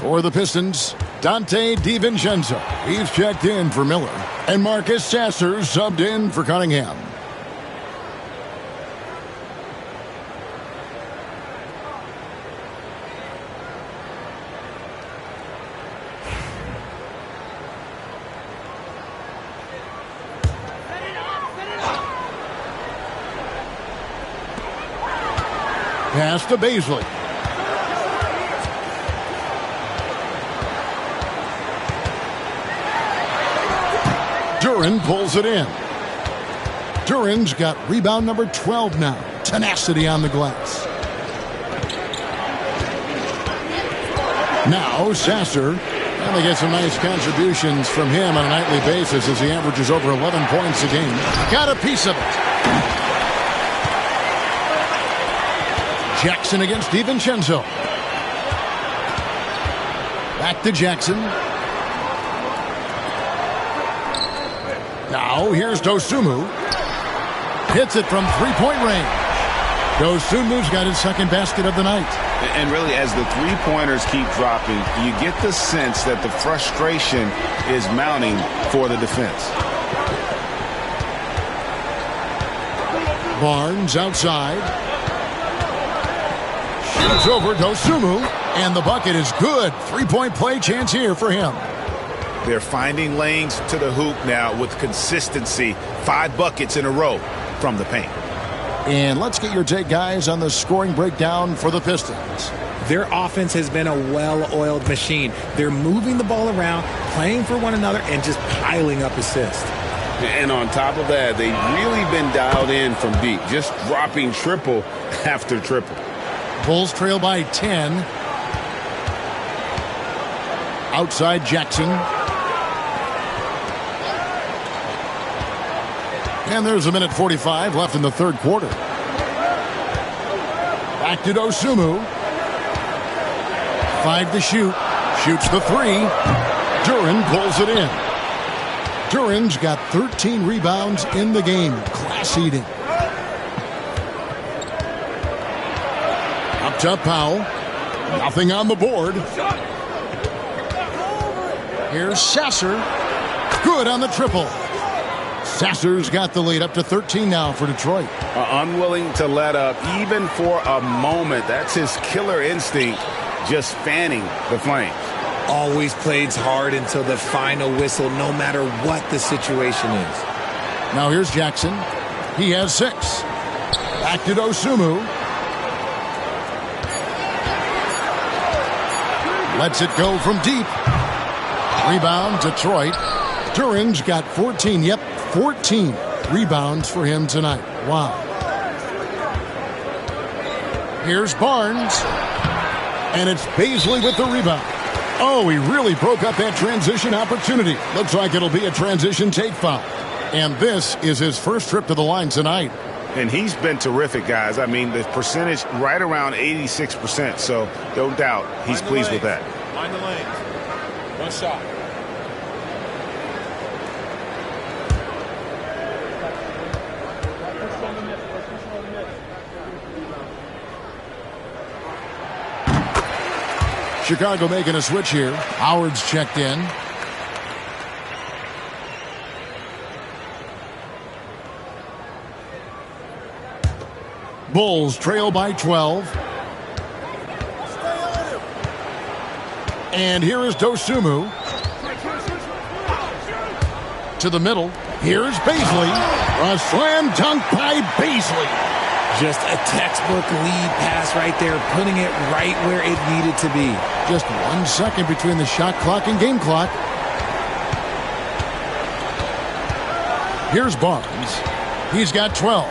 For the Pistons, Dante DiVincenzo. He's checked in for Miller. And Marcus Sasser subbed in for Cunningham. Pass to Baisley. Duran pulls it in. Duran's got rebound number 12 now. Tenacity on the glass. Now Sasser. And they get some nice contributions from him on a nightly basis as he averages over 11 points a game. Got a piece of it. Jackson against DiVincenzo. Back to Jackson. Now here's Dosunmu. Hits it from three-point range. Dosumu's got his second basket of the night. And really, as the three-pointers keep dropping, you get the sense that the frustration is mounting for the defense. Barnes outside. Shoots over Dosunmu, and the bucket is good. Three-point play chance here for him. They're finding lanes to the hoop now with consistency. 5 buckets in a row from the paint. And let's get your take, guys, on the scoring breakdown for the Pistons. Their offense has been a well-oiled machine. They're moving the ball around, playing for one another, and just piling up assists. And on top of that, they've really been dialed in from deep, just dropping triple after triple. Bulls trail by 10. Outside Jackson. And there's a minute 45 left in the third quarter. Back to Dosunmu. 5 to shoot. Shoots the 3. Duran pulls it in. Duran's got 13 rebounds in the game. Class eating. Up top, Powell. Nothing on the board. Here's Sasser. Good on the triple. Sasser's got the lead up to 13 now for Detroit. Unwilling to let up even for a moment. That's his killer instinct, just fanning the flames. Always plays hard until the final whistle, no matter what the situation is. Now here's Jackson. He has 6. Back to Dosunmu. Lets it go from deep. Rebound, Detroit. Duran's got 14. Yep, 14 rebounds for him tonight. Wow. Here's Barnes. And it's Baisley with the rebound. Oh, he really broke up that transition opportunity. Looks like it'll be a transition take foul. And this is his first trip to the line tonight. And he's been terrific, guys. I mean, the percentage right around 86%. So no doubt he's pleased with that. Mind the lanes. One shot. Chicago making a switch here. Howard's checked in. Bulls trail by 12. And here is Dosunmu. To the middle. Here's Baisley. A slam dunk by Baisley. Just a textbook lead pass right there, putting it right where it needed to be. Just 1 second between the shot clock and game clock. Here's Barnes. He's got 12.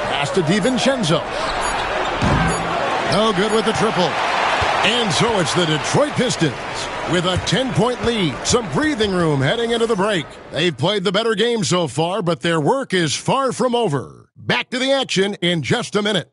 Pass to DiVincenzo. No good with the triple. And so it's the Detroit Pistons with a 10-point lead. Some breathing room heading into the break. They've played the better game so far, but their work is far from over. Back to the action in just a minute.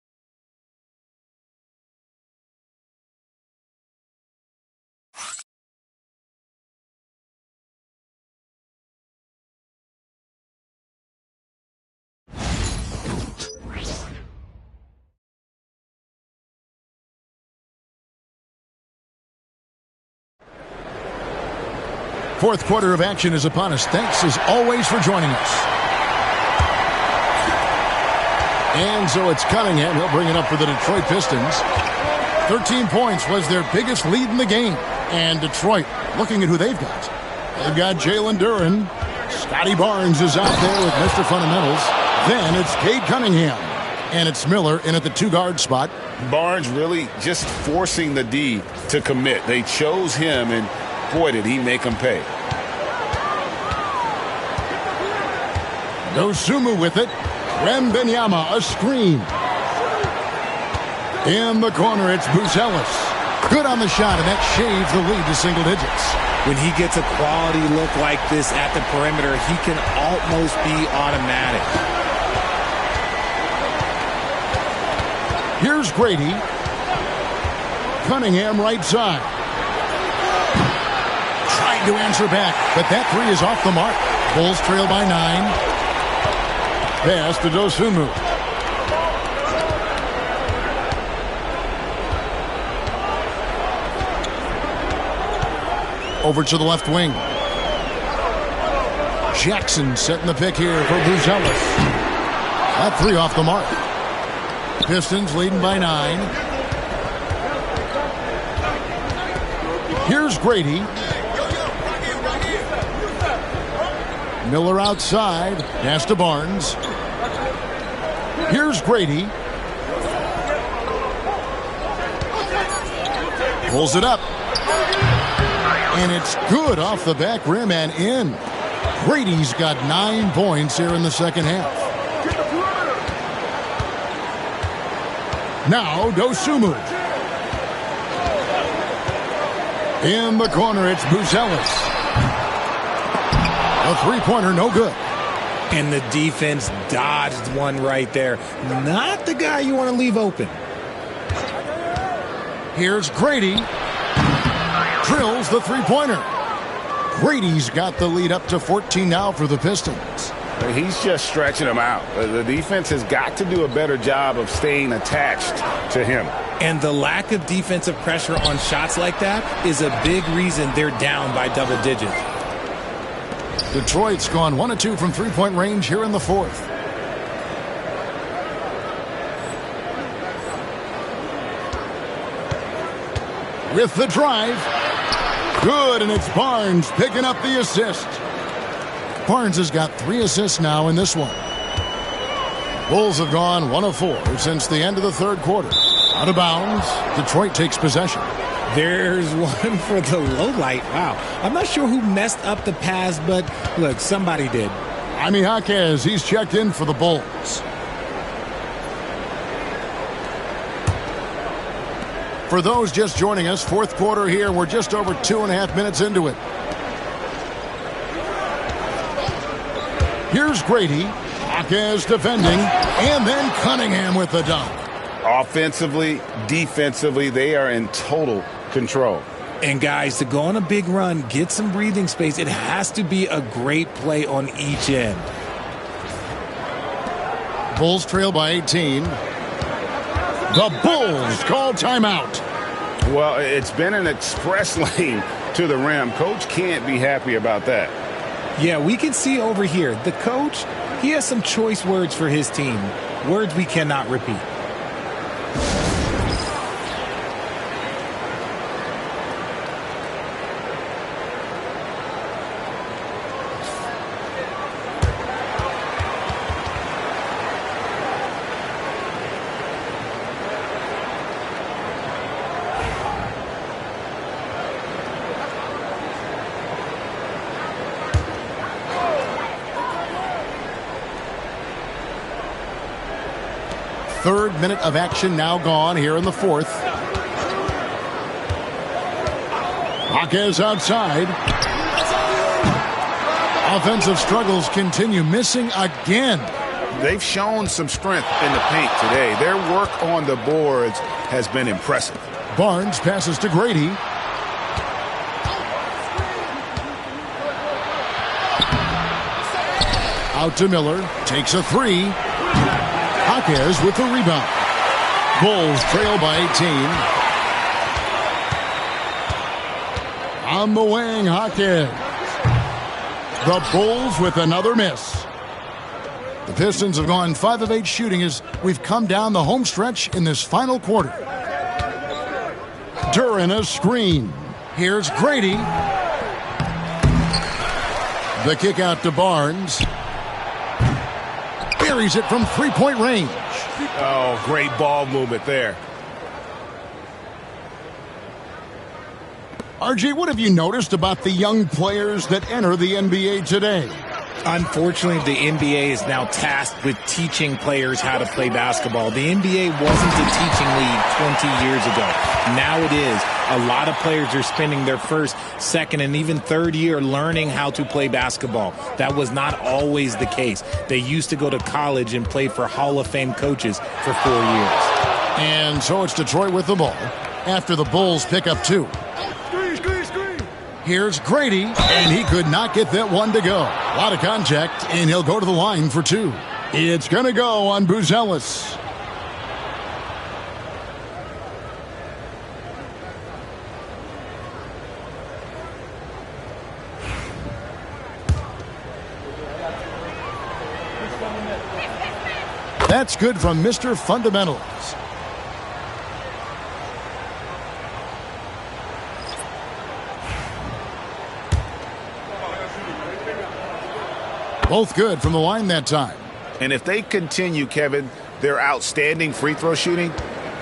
fourth quarter of action is upon us. Thanks as always for joining us. And so it's Cunningham. He'll bring it up for the Detroit Pistons. 13 points was their biggest lead in the game. And Detroit, looking at who they've got. They've got Jalen Duren. Scotty Barnes is out there with Mr. Fundamentals. Then it's Cade Cunningham. And it's Miller in at the two-guard spot. Barnes really just forcing the D to commit. They chose him, and boy, did he make them pay. Dosunmu with it. Wembanyama, a screen. In the corner, it's Buzelis. Good on the shot, and that shaves the lead to single digits. When he gets a quality look like this at the perimeter, he can almost be automatic. Here's Grady. Cunningham right side. Trying to answer back, but that three is off the mark. Bulls trail by 9. Pass to Dosunmu. Over to the left wing. Jackson setting the pick here for Buzelis. That three off the mark. Pistons leading by 9. Here's Grady. Miller outside. Pass to Barnes. Here's Grady. Pulls it up. And it's good off the back rim and in. Grady's got 9 points here in the second half. Now Dosunmu. In the corner, it's Buzelis. A three-pointer, no good. And the defense dodged one right there. Not the guy you want to leave open. Here's Grady. Drills the three-pointer. Grady's got the lead up to 14 now for the Pistons. He's just stretching them out. The defense has got to do a better job of staying attached to him. And the lack of defensive pressure on shots like that is a big reason they're down by double digits. Detroit's gone 1 of 2 from three-point range here in the fourth. With the drive. Good, and it's Barnes picking up the assist. Barnes has got 3 assists now in this one. Bulls have gone 1 of 4 since the end of the third quarter. Out of bounds. Detroit takes possession. There's one for the low light. Wow. I'm not sure who messed up the pass, but look, somebody did. Jaime Jaquez, he's checked in for the Bulls. For those just joining us, fourth quarter here. We're just over 2.5 minutes into it. Here's Grady. Jaquez defending. And then Cunningham with the dunk. Offensively, defensively, they are in total control. And guys, to go on a big run, get some breathing space, it has to be a great play on each end. Bulls trail by 18. The Bulls call timeout. Well, it's been an express lane to the rim. Coach can't be happy about that. Yeah, we can see over here, the coach, he has some choice words for his team. Words we cannot repeat. Third minute of action now gone here in the fourth. Jaquez outside. Offensive struggles continue, missing again. They've shown some strength in the paint today. Their work on the boards has been impressive. Barnes passes to Grady. Out to Miller. Takes a three. Jaquez with the rebound. Bulls trail by 18. On the wing, Jaquez. The Bulls with another miss. The Pistons have gone 5 of 8 shooting as we've come down the home stretch in this final quarter. Duran a screen. Here's Grady. The kick out to Barnes. Buries it from three-point range. Oh, great ball movement there. RJ, what have you noticed about the young players that enter the NBA today? Unfortunately, the NBA is now tasked with teaching players how to play basketball. The NBA wasn't a teaching league 20 years ago. Now it is. A lot of players are spending their first, second, and even third year learning how to play basketball. That was not always the case. They used to go to college and play for Hall of Fame coaches for 4 years. And so it's Detroit with the ball after the Bulls pick up 2. Here's Grady, and he could not get that one to go. A lot of contact, and he'll go to the line for 2. It's going to go on Buzelis. That's good from Mr. Fundamentals. Both good from the line that time. And if they continue, Kevin, their outstanding free throw shooting,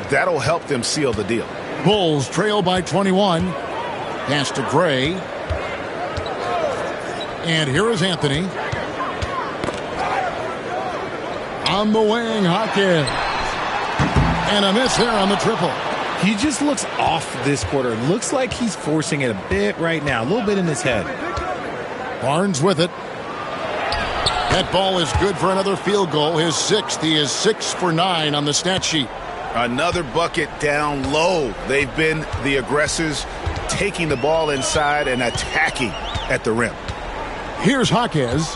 that'll help them seal the deal. Bulls trail by 21. Pass to Gray. And here is Anthony. On the wing, Hawkins. And a miss there on the triple. He just looks off this quarter. Looks like he's forcing it a bit right now. A little bit in his head. Barnes with it. That ball is good for another field goal. His 6th. He is 6 for 9 on the stat sheet. Another bucket down low. They've been the aggressors, taking the ball inside and attacking at the rim. Here's Hawkins.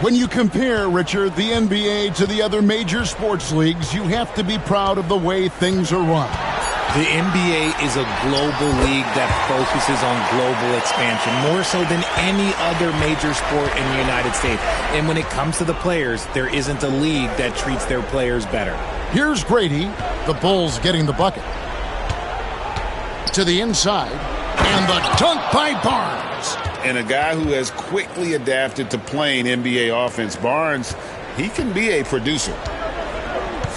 When you compare, Richard, the NBA to the other major sports leagues, you have to be proud of the way things are run. The NBA is a global league that focuses on global expansion, more so than any other major sport in the United States. And when it comes to the players, there isn't a league that treats their players better. Here's Grady. The Bulls getting the bucket. To the inside. And the dunk by Barnes. And a guy who has quickly adapted to playing NBA offense, Barnes, he can be a producer.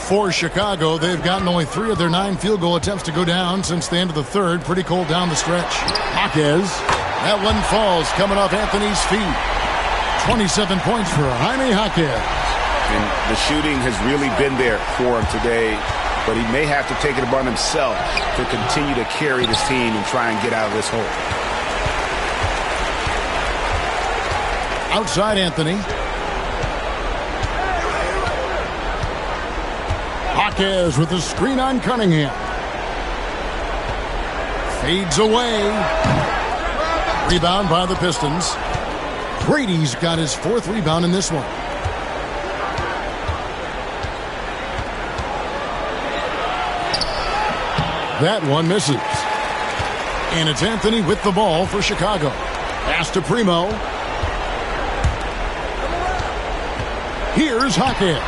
For Chicago, they've gotten only 3 of their 9 field goal attempts to go down since the end of the third. Pretty cold down the stretch. Hawkins. That one falls coming off Anthony's feet. 27 points for Jaime Hawkins. And the shooting has really been there for him today, but he may have to take it upon himself to continue to carry this team and try and get out of this hole. Outside Anthony. Hawkins with the screen on Cunningham. Fades away. Rebound by the Pistons. Brady's got his 4th rebound in this one. That one misses. And it's Anthony with the ball for Chicago. Pass to Primo. Here's Hawkins.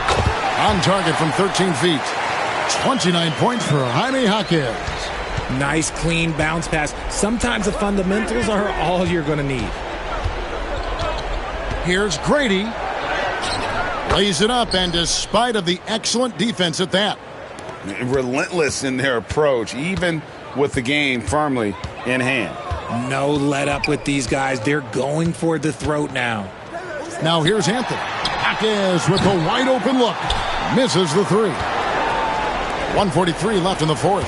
On target from 13 feet. 29 points for Jaime Hawkins. Nice, clean bounce pass. Sometimes the fundamentals are all you're going to need. Here's Grady. Lays it up, and despite of the excellent defense at that. Relentless in their approach, even with the game firmly in hand. No let up with these guys. They're going for the throat now. Now here's Anthony. Hawkins with a wide open look. Misses the 3. 1:43 left in the 4th.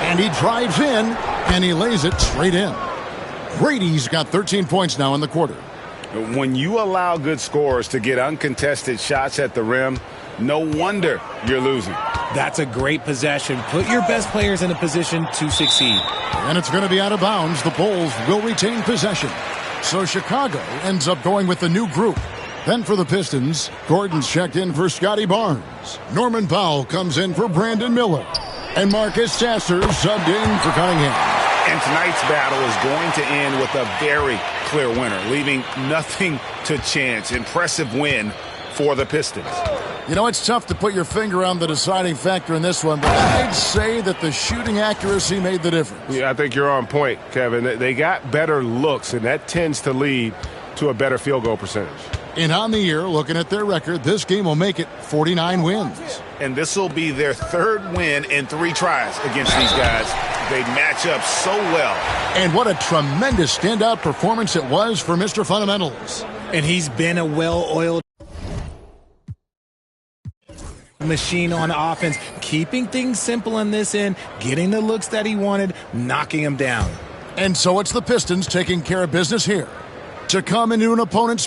And he drives in, and he lays it straight in. Brady's got 13 points now in the quarter. When you allow good scorers to get uncontested shots at the rim, no wonder you're losing. That's a great possession. Put your best players in a position to succeed. And it's going to be out of bounds. The Bulls will retain possession. So Chicago ends up going with the new group. Then for the Pistons, Gordon's checked in for Scotty Barnes. Norman Powell comes in for Brandon Miller. And Marcus Sasser subbed in for Cunningham. And tonight's battle is going to end with a very clear winner, leaving nothing to chance. Impressive win for the Pistons. You know, it's tough to put your finger on the deciding factor in this one, but I'd say that the shooting accuracy made the difference. Yeah, I think you're on point, Kevin. They got better looks, and that tends to lead to a better field goal percentage. And on the year, looking at their record, this game will make it 49 wins. And this will be their third win in 3 tries against these guys. They match up so well. And what a tremendous standout performance it was for Mr. Fundamentals. And he's been a well-oiled machine on offense, keeping things simple on this end, getting the looks that he wanted, knocking them down. And so it's the Pistons taking care of business here. To come into an opponent's